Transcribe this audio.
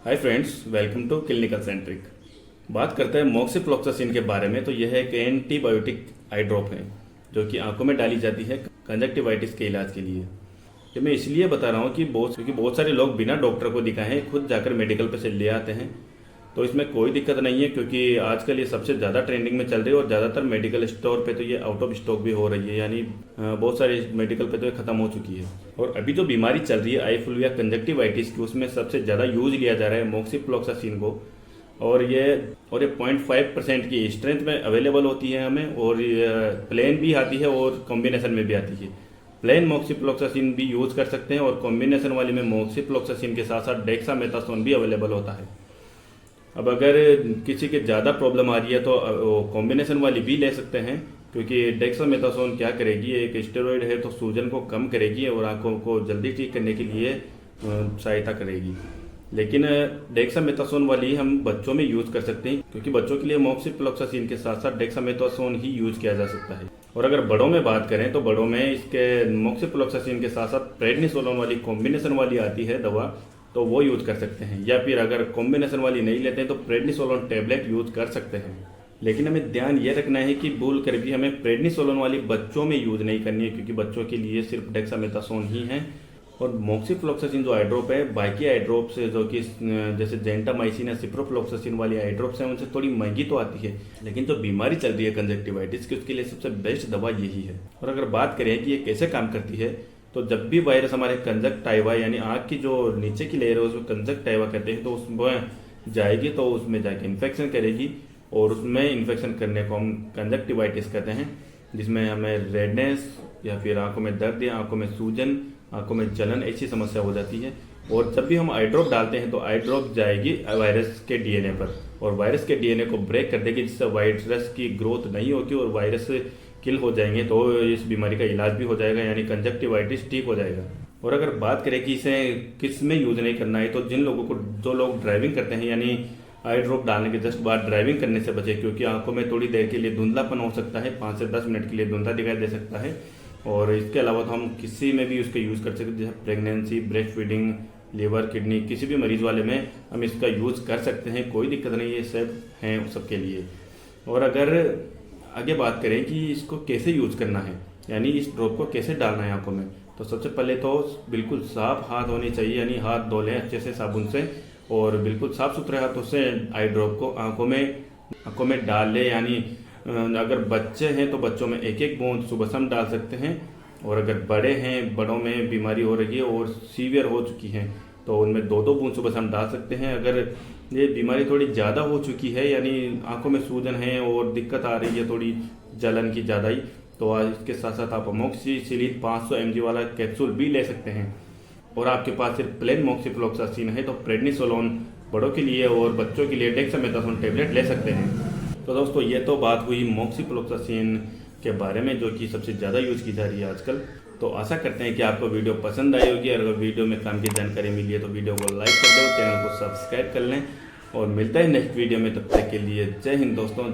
Hi friends, welcome to clinical centric. बात करते हैं मोक्सिफ्लोक्सासिन के बारे में। तो यह एक एंटीबायोटिक आई ड्रॉप है जो कि आंखों में डाली जाती है कंजक्टिवाइटिस के इलाज के लिए। ये मैं इसलिए बता रहा हूँ क्योंकि बहुत सारे लोग बिना डॉक्टर को दिखाए खुद जाकर मेडिकल पे से ले आते हैं। तो इसमें कोई दिक्कत नहीं है क्योंकि आजकल ये सबसे ज़्यादा ट्रेंडिंग में चल रही है और ज़्यादातर मेडिकल स्टोर पे तो ये आउट ऑफ स्टॉक भी हो रही है, यानी बहुत सारे मेडिकल पे तो ये ख़त्म हो चुकी है। और अभी जो बीमारी चल रही है आई फ्लू या कंजक्टिवाइटिस की, उसमें सबसे ज़्यादा यूज लिया जा रहा है मोक्सिफ्लोक्सासिन को। और ये 0.5% की स्ट्रेंथ में अवेलेबल होती है हमें, और ये प्लेन भी आती है और कॉम्बिनेशन में भी आती है। प्लेन मोक्सिफ्लोक्सासिन भी यूज कर सकते हैं और कॉम्बिनेशन वाली में मोक्सिफ्लोक्सासिन के साथ साथ डेक्सामेथासोन भी अवेलेबल होता है। अब अगर किसी के ज़्यादा प्रॉब्लम आ रही है तो कॉम्बिनेशन वाली भी ले सकते हैं, क्योंकि डेक्सामेथासोन क्या करेगी, एक स्टेरॉइड है तो सूजन को कम करेगी और आंखों को जल्दी ठीक करने के लिए सहायता करेगी। लेकिन डेक्सामेथासोन वाली हम बच्चों में यूज कर सकते हैं, क्योंकि बच्चों के लिए मोक्सिफ्लोक्सासिन के साथ साथ डेक्सामेथासोन ही यूज किया जा सकता है। और अगर बड़ों में बात करें तो बड़ों में इसके मोक्सिफ्लोक्सासिन के साथ साथ प्रेडनिसोलोन वाली कॉम्बिनेशन वाली आती है दवा, तो वो यूज कर सकते हैं। या फिर अगर कॉम्बिनेशन वाली नहीं लेते हैं तो प्रेडनिसोलोन टैबलेट यूज कर सकते हैं। लेकिन हमें ध्यान ये रखना है कि भूल कर भी हमें प्रेडनिसोलोन वाली बच्चों में यूज नहीं करनी है, क्योंकि बच्चों के लिए सिर्फ डेक्सामेथासोन ही है। और मोक्सिफ्लोक्सासिन जो आई ड्रॉप है, बाकी आई ड्रॉप से जो कि जैसे जेंटामाइसिन या सिप्रोफ्लोक्सासिन वाली आई ड्रॉप्स हैं, उनसे थोड़ी महंगी तो आती है, लेकिन जो बीमारी चल रही है कंजक्टिवाइटिस की, उसके लिए सबसे बेस्ट दवा यही है। और अगर बात करें कि ये कैसे काम करती है, तो जब भी वायरस हमारे कंजक्टाइवा यानी आँख की जो नीचे की लेयर है उसमें कंजक्टाइवा कहते हैं, तो उसमें जाएगी तो उसमें जाके इन्फेक्शन करेगी, और उसमें इन्फेक्शन करने को हम कंजक्टिवाइटिस कहते हैं, जिसमें हमें रेडनेस या फिर आंखों में दर्द या आंखों में सूजन, आंखों में जलन, ऐसी समस्या हो जाती है। और जब भी हम आई ड्रॉप डालते हैं तो आई ड्रॉप जाएगी वायरस के डीएनए पर, और वायरस के डीएनए को ब्रेक कर देगी, जिससे वायरस की ग्रोथ नहीं होती और वायरस किल हो जाएंगे, तो इस बीमारी का इलाज भी हो जाएगा, यानी कंजक्टिवाइटिस ठीक हो जाएगा। और अगर बात करें कि इसे किस में यूज नहीं करना है, तो जो लोग ड्राइविंग करते हैं, यानी आई ड्रॉप डालने के जस्ट बाद ड्राइविंग करने से बचे, क्योंकि आंखों में थोड़ी देर के लिए धुंधलापन हो सकता है, 5 से 10 मिनट के लिए धुंधला दिखाई दे सकता है। और इसके अलावा तो हम किसी में भी उसका यूज़ कर सकते हैं, जैसे pregnancy, breast feeding, liver, kidney, किसी भी मरीज वाले में हम इसका यूज़ कर सकते हैं, कोई दिक्कत नहीं, ये सब हैं सबके लिए। और अगर आगे बात करें कि इसको कैसे यूज़ करना है, यानी इस ड्रॉप को कैसे डालना है आंखों में, तो सबसे पहले तो बिल्कुल साफ हाथ होने चाहिए, यानी हाथ धो लें अच्छे से साबुन से, और बिल्कुल साफ सुथरे हाथों से आई ड्रॉप को आंखों में डाल लें। यानी अगर बच्चे हैं तो बच्चों में 1-1 बूंद सुबह शाम डाल सकते हैं, और अगर बड़े हैं, बड़ों में बीमारी हो रही है और सीवियर हो चुकी है, तो उनमें 2-2 बूंद सुबह शाम डाल सकते हैं। अगर ये बीमारी थोड़ी ज़्यादा हो चुकी है, यानी आंखों में सूजन है और दिक्कत आ रही है थोड़ी जलन की ज़्यादा ही, तो इसके साथ साथ आप अमोक्सिसिलिन 500 mg वाला कैप्सूल भी ले सकते हैं। और आपके पास सिर्फ प्लेन मोक्सिफ्लोक्सासिन है तो प्रेडनिसोलोन बड़ों के लिए और बच्चों के लिए डेक्सामेथासोन टैबलेट ले सकते हैं। तो दोस्तों, ये तो बात हुई मोक्सिफ्लोक्सासिन के बारे में, जो कि सबसे ज़्यादा यूज़ की जा रही है आजकल। तो आशा करते हैं कि आपको वीडियो पसंद आई होगी, और अगर वीडियो में काम की जानकारी मिली है तो वीडियो को लाइक कर दो, चैनल को सब्सक्राइब कर लें, और मिलता है नेक्स्ट वीडियो में। तब तक के लिए जय हिंद दोस्तों।